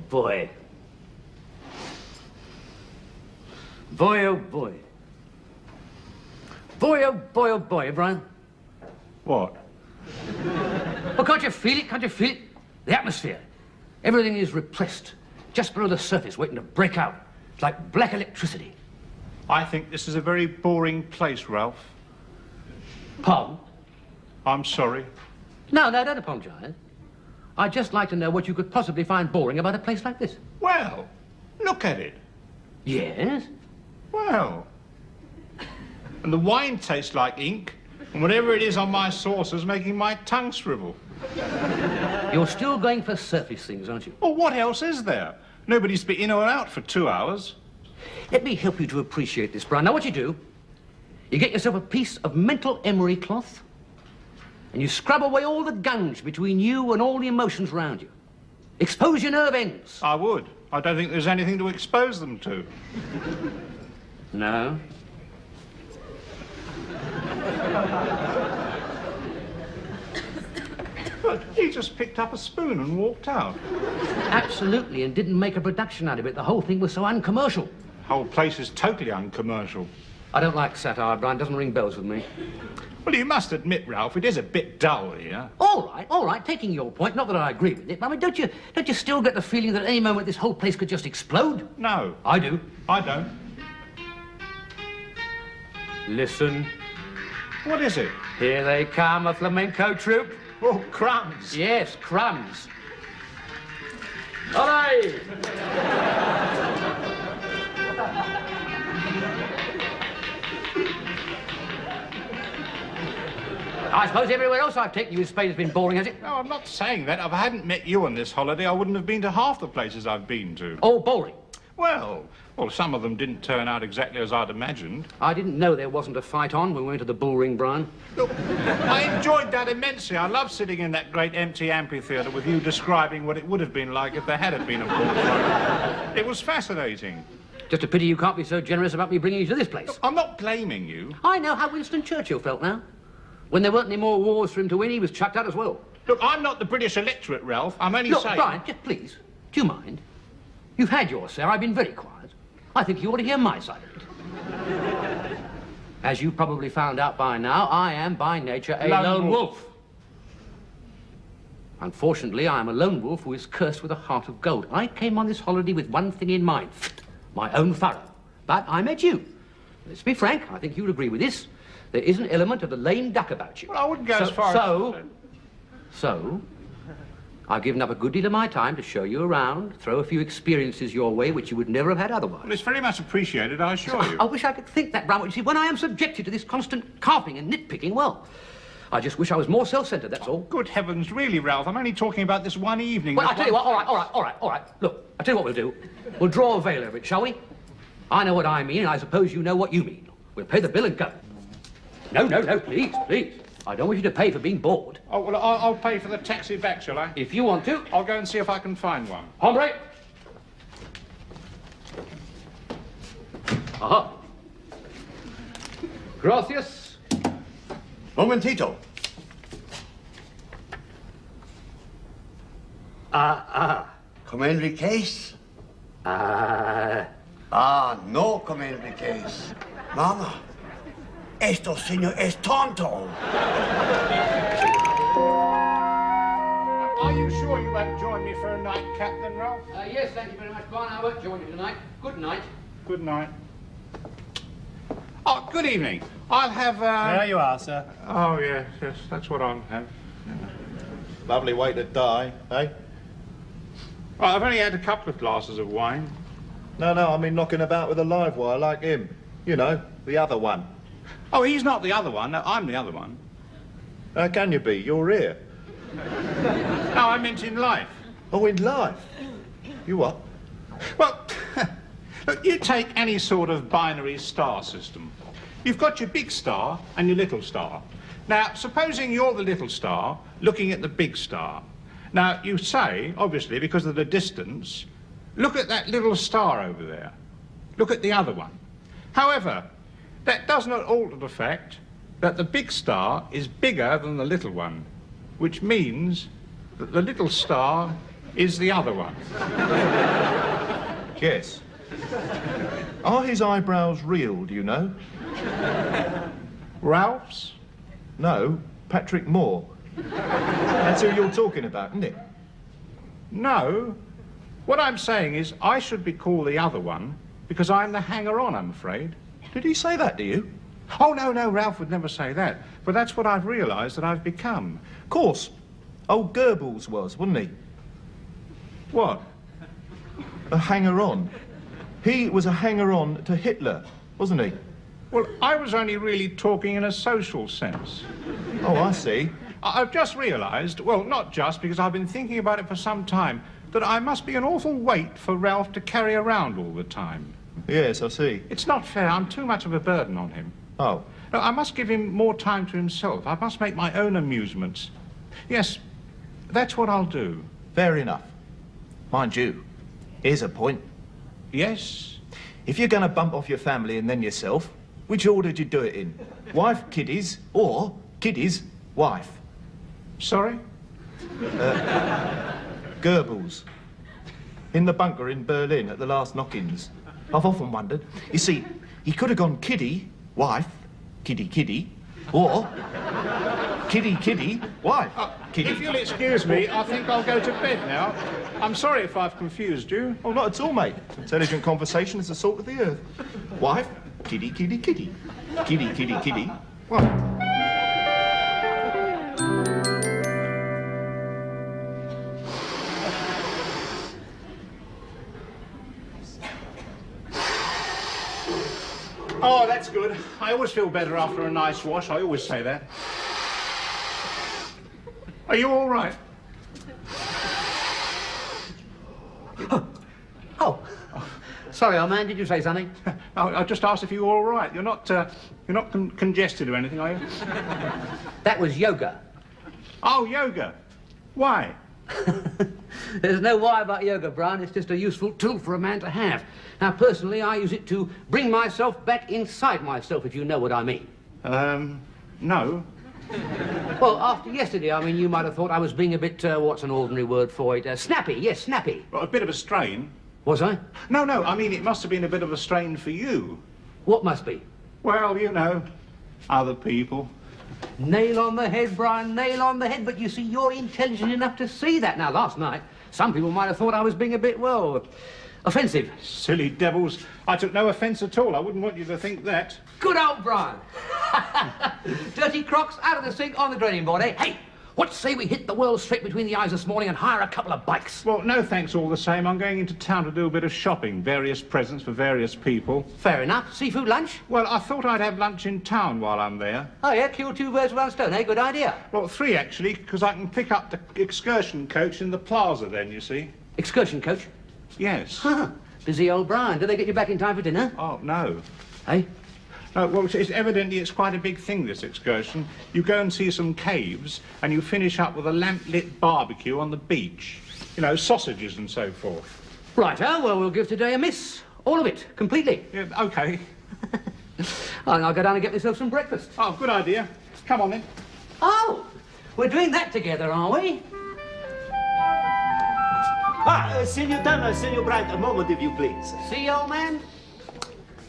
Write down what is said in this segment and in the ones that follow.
boy. Boy, oh, boy. Boy, oh, boy, oh, boy, Brian. What? Well, can't you feel it? Can't you feel it? The atmosphere. Everything is repressed, just below the surface, waiting to break out. It's like black electricity. I think this is a very boring place, Ralph. Pardon? I'm sorry. No, don't apologise. I'd just like to know what you could possibly find boring about a place like this. Well, look at it. Yes? Well. And the wine tastes like ink, and whatever it is on my saucer's making my tongue shrivel. You're still going for surface things, aren't you? Well, what else is there? Nobody's been in or out for 2 hours. Let me help you to appreciate this, Brian. Now, what you do, you get yourself a piece of mental emery cloth, and you scrub away all the gunge between you and all the emotions around you. Expose your nerve ends. I would. I don't think there's anything to expose them to. No? But he just picked up a spoon and walked out. Absolutely, and didn't make a production out of it. The whole thing was so uncommercial. The whole place is totally uncommercial. I don't like satire, Brian. Doesn't ring bells with me. Well, you must admit, Ralph, it is a bit dull here. All right, taking your point. Not that I agree with it, but I mean, don't you still get the feeling that at any moment this whole place could just explode? No. I do. I don't. Listen. What is it? Here they come, a flamenco troupe. Oh, crumbs. Yes, crumbs. All right. I suppose everywhere else I've taken you in Spain has been boring, has it? No, I'm not saying that. If I hadn't met you on this holiday, I wouldn't have been to half the places I've been to. All boring? Well, some of them didn't turn out exactly as I'd imagined. I didn't know there wasn't a fight on when we went to the bull ring, Brian. Look, I enjoyed that immensely. I loved sitting in that great empty amphitheatre with you describing what it would have been like if there had been a bull fight. It was fascinating. Just a pity you can't be so generous about me bringing you to this place. Look, I'm not blaming you. I know how Winston Churchill felt now. When there weren't any more wars for him to win, he was chucked out as well. Look, I'm not the British electorate, Ralph. I'm only saying... Look, Brian, just please, do you mind? You've had your say. I've been very quiet. I think you ought to hear my side of it. As you probably found out by now, I am by nature a lone wolf. Unfortunately, I am a lone wolf who is cursed with a heart of gold. I came on this holiday with one thing in mind, my own furrow. But I met you. Let's be frank, I think you'd agree with this. There is an element of the lame duck about you. Well, I wouldn't go as far as... So, I've given up a good deal of my time to show you around, throw a few experiences your way which you would never have had otherwise. Well, it's very much appreciated, I assure you. I wish I could think that, Brian. You see, when I am subjected to this constant carping and nitpicking, well, I just wish I was more self-centred, that's all. Good heavens, really, Ralph, I'm only talking about this one evening. Well, I'll tell you what, all right. Look, I'll tell you what we'll do. We'll draw a veil over it, shall we? I know what I mean, and I suppose you know what you mean. We'll pay the bill and go. No, please. I don't want you to pay for being bored. Oh, well, I'll pay for the taxi back, shall I? If you want to. I'll go and see if I can find one. Hombre! Aha. Gracias. Momentito. Come Enriquez? No come Enriquez. Mama, esto señor es tonto. Are you sure you won't join me for a nightcap then, Ralph? Yes, thank you very much, Brian. I won't join you tonight. Good night. Good night. Oh, good evening. I'll have, There you are, sir. Oh, yes, that's what I'll have. Lovely way to die, eh? Well, I've only had a couple of glasses of wine. No, I mean knocking about with a live wire like him. You know, the other one. Oh, he's not the other one. No, I'm the other one. How can you be? You're here. No, I meant in life. Oh, in life? You what? Well, look, you take any sort of binary star system. You've got your big star and your little star. Now, supposing you're the little star looking at the big star. Now, you say, obviously, because of the distance, look at that little star over there. Look at the other one. However, that does not alter the fact that the big star is bigger than the little one, which means that the little star is the other one. Yes. Are his eyebrows real, do you know? Ralph's? No, Patrick Moore. That's who you're talking about, isn't it? No. What I'm saying is I should be called the other one because I'm the hanger-on, I'm afraid. Did he say that to you? Oh, no, Ralph would never say that. But that's what I've realised that I've become. Of course. Old Goebbels was, wasn't he? What? A hanger-on. He was a hanger-on to Hitler, wasn't he? Well, I was only really talking in a social sense. Oh, I see. I've just realised, well, not just, because I've been thinking about it for some time, that I must be an awful weight for Ralph to carry around all the time. Yes, I see. It's not fair. I'm too much of a burden on him. Oh. No, I must give him more time to himself. I must make my own amusements. Yes, that's what I'll do. Fair enough. Mind you, here's a point. Yes? If you're going to bump off your family and then yourself, which order do you do it in? Wife, kiddies, or kiddies, wife? Sorry? Goebbels. In the bunker in Berlin at the last knock-ins. I've often wondered. You see, he could have gone kiddie, wife, kiddie, or kiddie, wife, kiddie. If you'll excuse me, I think I'll go to bed now. I'm sorry if I've confused you. Oh, not at all, mate. Intelligent conversation is the salt of the earth. Wife, kiddie. Kiddie, wife. Oh, that's good. I always feel better after a nice wash. I always say that. Are you all right? Oh. Sorry, old man, did you say something? I just asked if you were all right. You're not congested or anything, are you? That was yoga. Oh, yoga. Why? There's no why about yoga, Brian. It's just a useful tool for a man to have. Now, personally, I use it to bring myself back inside myself, if you know what I mean. No. Well, after yesterday, I mean, you might have thought I was being a bit, what's an ordinary word for it? Snappy, yes, snappy. Well, a bit of a strain. Was I? No, I mean, it must have been a bit of a strain for you. What must be? Well, you know, other people. Nail on the head, Brian, nail on the head. But you see, you're intelligent enough to see that. Now, last night, some people might have thought I was being a bit, well, offensive. Silly devils. I took no offence at all. I wouldn't want you to think that. Good old Brian. Dirty crocs out of the sink on the draining board, eh? Hey, what say we hit the world straight between the eyes this morning and hire a couple of bikes? Well, no thanks all the same. I'm going into town to do a bit of shopping. Various presents for various people. Fair enough. Seafood lunch? Well, I thought I'd have lunch in town while I'm there. Oh, yeah, kill two birds with one stone, eh? Good idea. Well, 3, actually, because I can pick up the excursion coach in the plaza then, you see. Excursion coach? Yes. Huh. Busy old Brian. Did they get you back in time for dinner? Oh, no. Eh? No, well, evidently it's quite a big thing, this excursion. You go and see some caves, and you finish up with a lamp-lit barbecue on the beach. You know, sausages and so forth. Right-o, well, we'll give today a miss. All of it, completely. Yeah, OK. I'll go down and get myself some breakfast. Oh, good idea. Come on, then. Oh, we're doing that together, are we? Senor Turner, Senor Bryant, a moment, if you please. See, old man?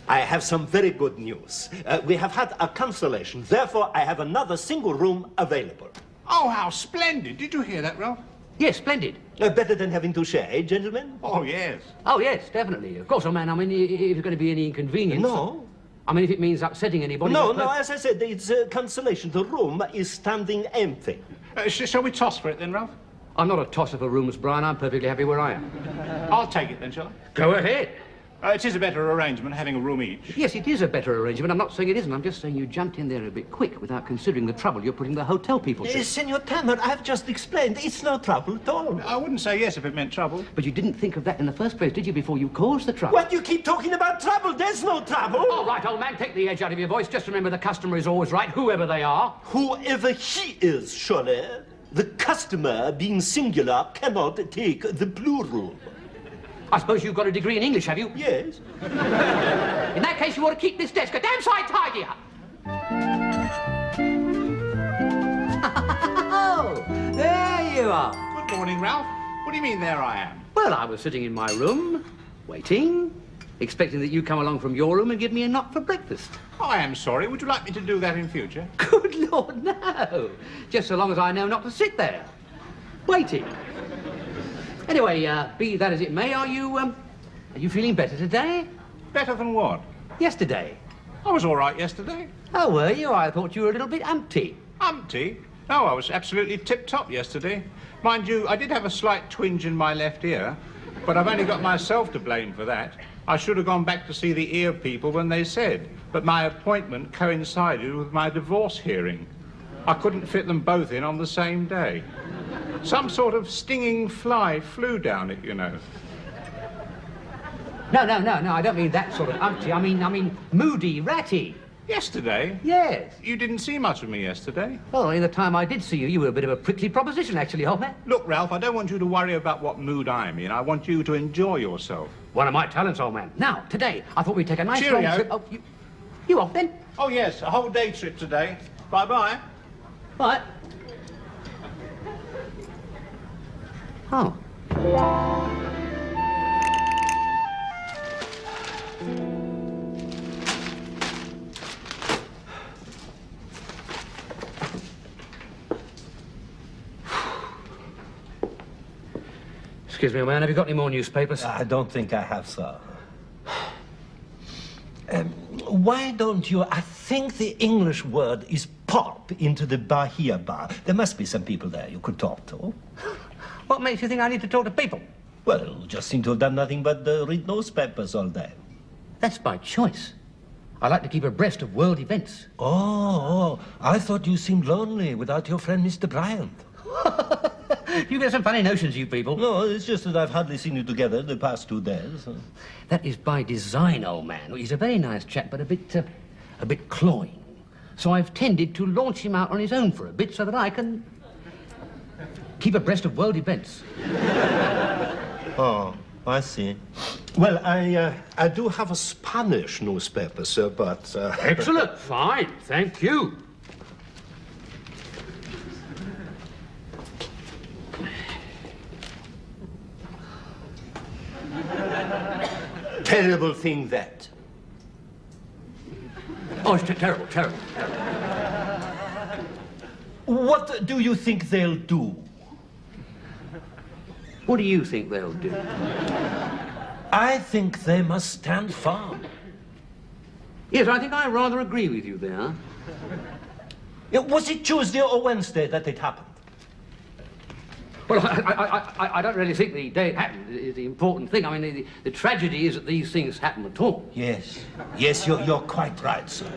I have some very good news. We have had a cancellation, therefore I have another single room available. Oh, how splendid. Did you hear that, Ralph? Yes, splendid. Better than having to share, eh, gentlemen? Oh, yes. Oh, yes, definitely. Of course, old man, I mean, if there's going to be any inconvenience... No. I mean, if it means upsetting anybody... No, as I said, it's a cancellation. The room is standing empty. Shall we toss for it, then, Ralph? I'm not a tosser for rooms, Brian. I'm perfectly happy where I am. I'll take it, then, shall I? Go ahead. It is a better arrangement, having a room each. Yes, it is a better arrangement. I'm not saying it isn't. I'm just saying you jumped in there a bit quick without considering the trouble you're putting the hotel people to. Senor Turner, I've just explained. It's no trouble at all. I wouldn't say yes if it meant trouble. But you didn't think of that in the first place, did you, before you caused the trouble? What, you keep talking about trouble? There's no trouble. All right, old man, take the edge out of your voice. Just remember the customer is always right, whoever they are. Whoever he is, surely. The customer, being singular, cannot take the plural. I suppose you've got a degree in English, have you? Yes. In that case, you ought to keep this desk a damn sight tidier. Oh, there you are. Good morning, Ralph. What do you mean, there I am? Well, I was sitting in my room, waiting, expecting that you come along from your room and give me a knock for breakfast. Oh, I am sorry. Would you like me to do that in future? Good Lord, no. Just so long as I know not to sit there, waiting. Anyway, be that as it may, are you feeling better today? Better than what? Yesterday? I was all right yesterday. Oh, were you? I thought you were a little bit umpty. Umpty? No, I was absolutely tip-top yesterday. Mind you, I did have a slight twinge in my left ear, but I've only got myself to blame for that. I should have gone back to see the ear people when they said, but my appointment coincided with my divorce hearing. I couldn't fit them both in on the same day. Some sort of stinging fly flew down it, you know. No, I don't mean that sort of umpty. I mean moody, ratty. Yesterday? Yes. You didn't see much of me yesterday. Well, in the time I did see you, you were a bit of a prickly proposition, actually, old man. Look, Ralph, I don't want you to worry about what mood I'm in. I want you to enjoy yourself. One of my talents, old man. Now, today, I thought we'd take a nice long Cheerio. trip. Oh, you off then? Oh, yes, a whole day trip today. Bye-bye. What? Oh. Excuse me, man, have you got any more newspapers? I don't think I have, sir. Why don't you, I think the English word is pop into the Bahia bar. There must be some people there you could talk to. What makes you think I need to talk to people? Well, you just seem to have done nothing but read newspapers all day. That's by choice. I like to keep abreast of world events. Oh, I thought you seemed lonely without your friend Mr. Bryant. You get some funny notions, you people. No, it's just that I've hardly seen you together the past 2 days. That is by design, old man. He's a very nice chap, but a bit cloying. So I've tended to launch him out on his own for a bit so that I can keep abreast of world events. Oh, I see. Well, I do have a Spanish newspaper, sir, but... Excellent. Fine. Thank you. Terrible thing, that. Oh, it's terrible, terrible. What do you think they'll do? What do you think they'll do? I think they must stand firm. Yes, I think I rather agree with you there. Was it Tuesday or Wednesday that it happened? Well, I don't really think the day it happened is the important thing. I mean, the tragedy is that these things happen at all. Yes. Yes, you're quite right, sir.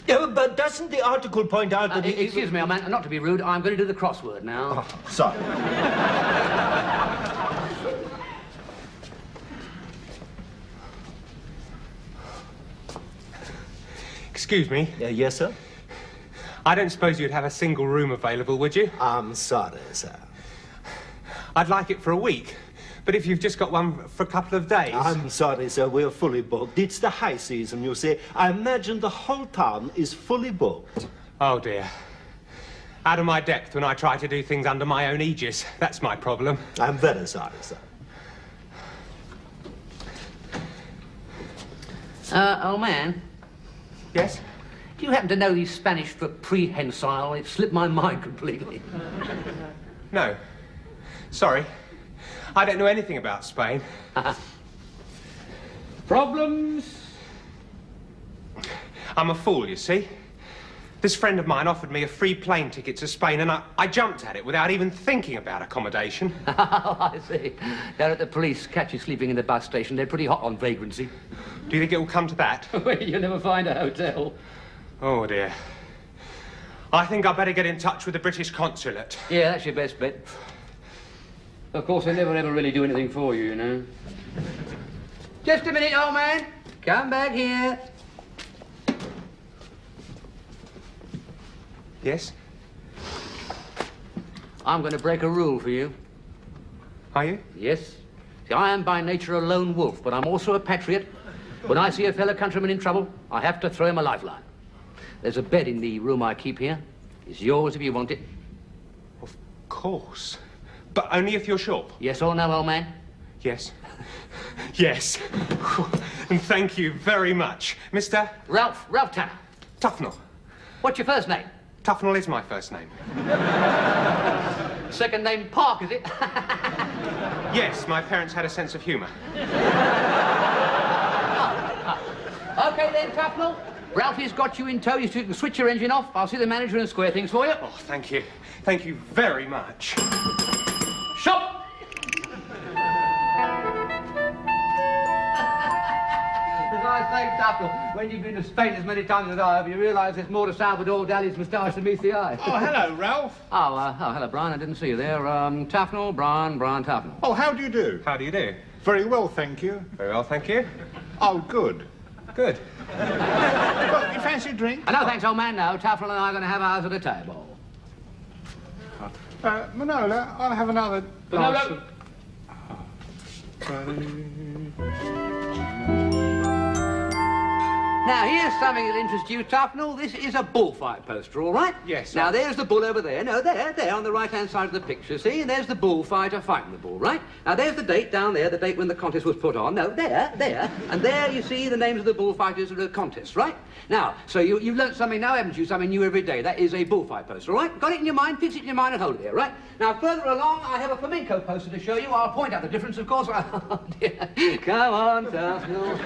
Yeah, but doesn't the article point out that... Excuse me, old man, not to be rude, I'm going to do the crossword now. Oh, sorry. Excuse me. Yes, sir? I don't suppose you'd have a single room available, would you? I'm sorry, sir. I'd like it for a week, but if you've just got one for a couple of days... I'm sorry, sir, we're fully booked. It's the high season, you see. I imagine the whole town is fully booked. Oh, dear. Out of my depth when I try to do things under my own aegis. That's my problem. I'm very sorry, sir. Old man, Yes? do you happen to know the Spanish for prehensile? It slipped my mind completely. No. Sorry. I don't know anything about Spain. Problems? I'm a fool, you see. This friend of mine offered me a free plane ticket to Spain, and I jumped at it without even thinking about accommodation. Oh, I see. Down at the police catch you sleeping in the bus station. They're pretty hot on vagrancy. Do you think it will come to that? You'll never find a hotel. Oh, dear. I think I'd better get in touch with the British consulate. Yeah, that's your best bet. Of course, they never ever really do anything for you, you know. Just a minute, old man. Come back here. Yes? I'm going to break a rule for you. Are you? Yes. See, I am by nature a lone wolf, but I'm also a patriot. When I see a fellow countryman in trouble, I have to throw him a lifeline. There's a bed in the room I keep here. It's yours if you want it. Of course. But only if you're sure. Yes or no, old man? Yes. Yes. And thank you very much. Mr. Ralph Tanner. Tufnell. What's your first name? Tufnell is my first name. Second name Park, is it? Yes, my parents had a sense of humour. Okay then, Tufnell. Ralphie's got you in tow. You can switch your engine off. I'll see the manager and square things for you. Oh, thank you. Thank you very much. Shop! As I say, Tufnell, when you've been to Spain as many times as I have, you realise there's more to Salvador Dali's moustache than meets the eye. Oh, hello, Ralph. Hello, Brian. I didn't see you there. Tufnell, Brian Tufnell. Oh, how do you do? How do you do? Very well, thank you. Very well, thank you. Oh, good. Good. Well, you fancy a drink? No, thanks, old man, no. Tufnell and I are going to have ours at a table. Manola, I'll have another glass Manolo. Now, here's something that'll interest you, Tufnell. This is a bullfight poster, all right? Yes, Now, sir. there's the bull over there. No, there, on the right-hand side of the picture, see? And there's the bullfighter fighting the bull, right? Now, there's the date down there, the date when the contest was put on. No, there. And there you see the names of the bullfighters of the contest, right? Now, so you've learnt something now, haven't you? Something new every day. That is a bullfight poster, all right? Got it in your mind? Fix it in your mind and hold it there, right? Now, further along, I have a flamenco poster to show you. I'll point out the difference, of course. Oh, dear. Come on, Tufnell.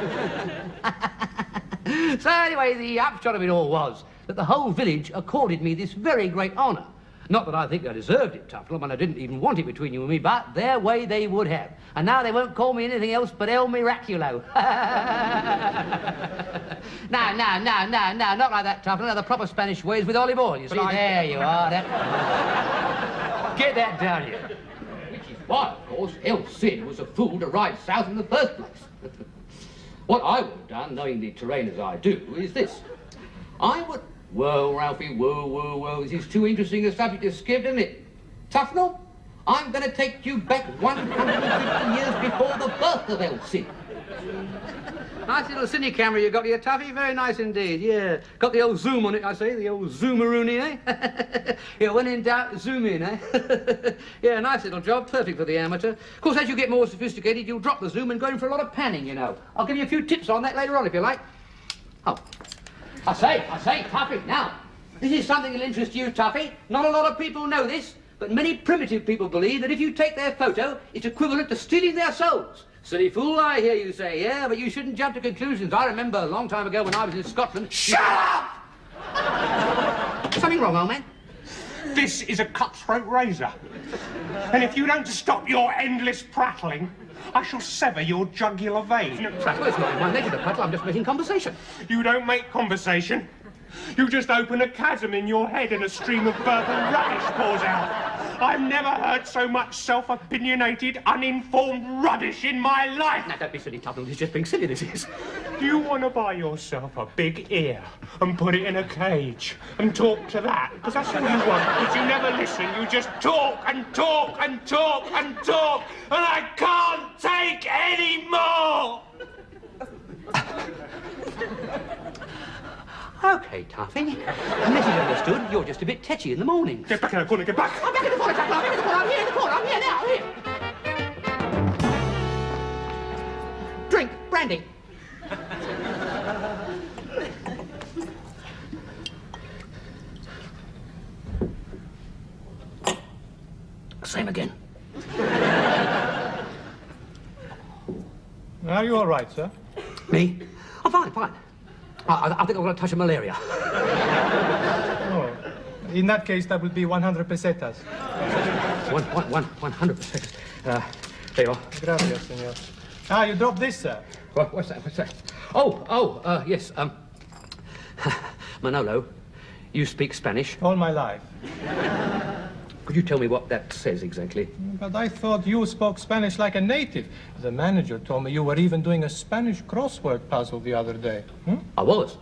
So anyway, the upshot of it all was that the whole village accorded me this very great honour. Not that I think I deserved it, Tufnell, and I didn't even want it between you and me, but their way they would have. And now they won't call me anything else but El Miraculo. No, not like that, Tufnell. The proper Spanish way is with olive oil, you see. There you are. Get that down here. Which is why, of course, El Cid was a fool to ride south in the first place. What I would have done, knowing the terrain as I do, is this. I would... Whoa, Ralphie, whoa. This is too interesting a subject to skip, isn't it? Tufnell, I'm going to take you back 150 years before the birth of El Cid. Nice little cine camera you got here, Tuffy. Very nice indeed, yeah. Got the old zoom on it, I say. The old zoomaroony, eh? Yeah, when in doubt, zoom in, eh? Yeah, nice little job. Perfect for the amateur. Of course, as you get more sophisticated, you'll drop the zoom and go in for a lot of panning, you know. I'll give you a few tips on that later on, if you like. Oh. I say, Tuffy, now, this is something that'll interest you, Tuffy. Not a lot of people know this, but many primitive people believe that if you take their photo, it's equivalent to stealing their souls. Silly fool, I hear you say, yeah, but you shouldn't jump to conclusions. I remember a long time ago when I was in Scotland... Shut up! Something wrong, old man? This is a cutthroat razor. And if you don't stop your endless prattling, I shall sever your jugular vein. Well, it's not in my nature to prattle, I'm just making conversation. You don't make conversation. You just open a chasm in your head and a stream of verbal rubbish pours out. I've never heard so much self-opinionated, uninformed rubbish in my life. Now, don't be silly, Tufnell. It's just being silly, this is. Do you want to buy yourself a big ear and put it in a cage and talk to that? Because that's all you want, because you never listen. You just talk and talk and talk and talk, and I can't take any more! OK, Tuffy. Message understood. You're just a bit tetchy in the mornings. Get back in the corner, get back! I'm back in the corner, Tuffy. I'm in the corner. I'm here in the corner. I'm here now. I'm here. Drink. Brandy. Same again. Are you all right, sir? Me? I'm fine. I think I've got a touch of malaria. Oh, in that case, that would be 100 pesetas. 100%. There you are. Gracias, senor. Ah, you dropped this, sir. What's that? Yes. Manolo, you speak Spanish. All my life. Could you tell me what that says exactly? But I thought you spoke Spanish like a native. The manager told me you were even doing a Spanish crossword puzzle the other day. Hmm? I was.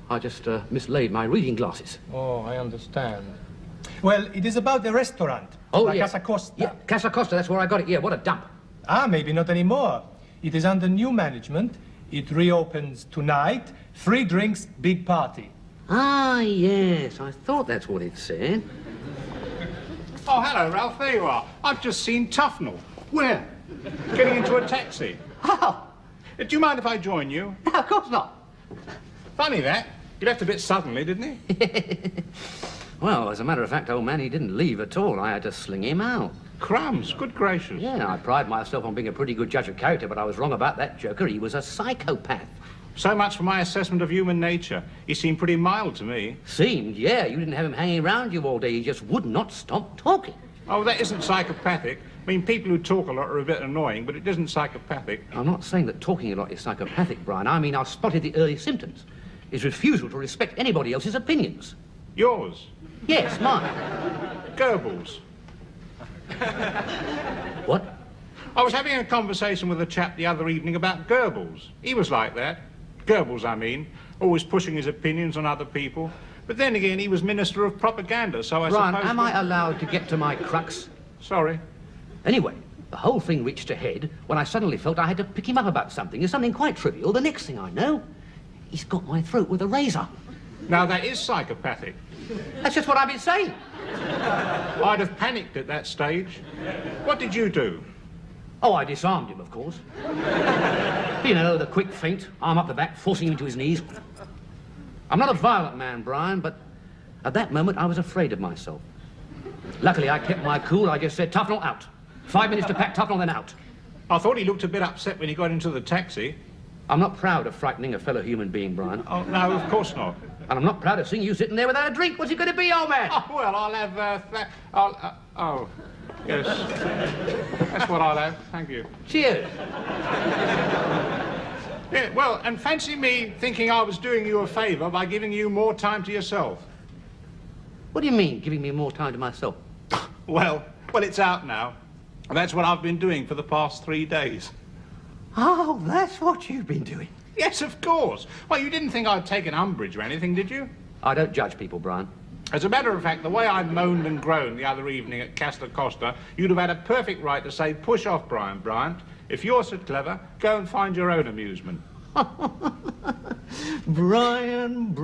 I just mislaid my reading glasses. Oh, I understand. Well, it is about the restaurant. Oh, La yeah. Casa Costa. Yeah, Casa Costa, that's where I got it. Yeah, what a dump. Ah, maybe not anymore. It is under new management. It reopens tonight. 3 drinks, big party. Ah, yes. I thought that's what it said. Oh, hello, Ralph. There you are. I've just seen Tufnell. Where? Getting into a taxi. Oh, Do you mind if I join you? no, of course not. Funny that. He left a bit suddenly, didn't he? Well, as a matter of fact, old man, he didn't leave at all. I had to sling him out. Crumbs. Good gracious. Yeah, I pride myself on being a pretty good judge of character, but I was wrong about that joker. He was a psychopath. So much for my assessment of human nature. He seemed pretty mild to me. Seemed, yeah. You didn't have him hanging around you all day. He just would not stop talking. Oh, that isn't psychopathic. I mean, people who talk a lot are a bit annoying, but it isn't psychopathic. I'm not saying that talking a lot is psychopathic, Brian. I mean, I spotted the early symptoms. His refusal to respect anybody else's opinions. Yours. Yes, mine. Goebbels. What? I was having a conversation with a chap the other evening about Goebbels. He was like that. Goebbels, I mean. Always pushing his opinions on other people. But then again, he was Minister of Propaganda, so I Brian, suppose... am I allowed to get to my crux? Sorry. Anyway, the whole thing reached a head when I suddenly felt I had to pick him up about something. It's something quite trivial. The next thing I know, he's got my throat with a razor. Now, that is psychopathic. That's just what I've been saying. I'd have panicked at that stage. What did you do? Oh, I disarmed him, of course. You know, the quick feint, arm up the back, forcing him to his knees. I'm not a violent man, Brian, but at that moment I was afraid of myself. Luckily, I kept my cool. I just said, Tufnell, out. 5 minutes to pack Tufnell, then out. I thought he looked a bit upset when he got into the taxi. I'm not proud of frightening a fellow human being, Brian. Oh, no, of course not. And I'm not proud of seeing you sitting there without a drink. What's it going to be, old man? Oh, well, I'll have, oh, yes. That's what I'll have. Thank you. Cheers. Yeah, well, and fancy me thinking I was doing you a favour by giving you more time to yourself. What do you mean, giving me more time to myself? Well, it's out now. And that's what I've been doing for the past 3 days. Oh, that's what you've been doing. Yes, of course. Well, you didn't think I'd taken umbrage or anything, did you? I don't judge people, Brian. As a matter of fact, the way I moaned and groaned the other evening at Casa Costa, you'd have had a perfect right to say, push off, Brian Bryant. If you're so clever, go and find your own amusement. Brian.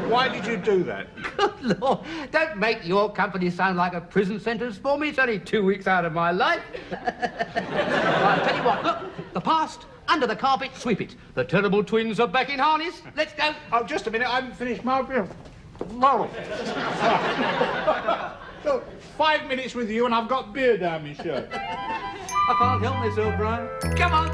Why did you do that? Good Lord, don't make your company sound like a prison sentence for me. It's only 2 weeks out of my life. I'll tell you what, look, the past, under the carpet, sweep it. The terrible twins are back in harness. Let's go. Oh, just a minute, I haven't finished my beer. 5 minutes with you and I've got beer down my shirt. I can't help myself, Brian. Come on.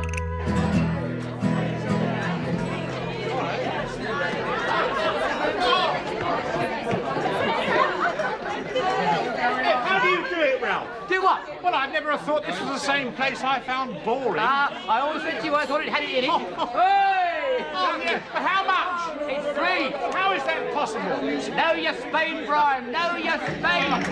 How do you do it, Ralph? Do what? Well, I'd never have thought this was the same place I found boring. I always said to you I thought it had it in it. Oh. Hey! Oh, yeah. But how much? It's free. How is that possible? Know your Spain, Brian. Know your Spain.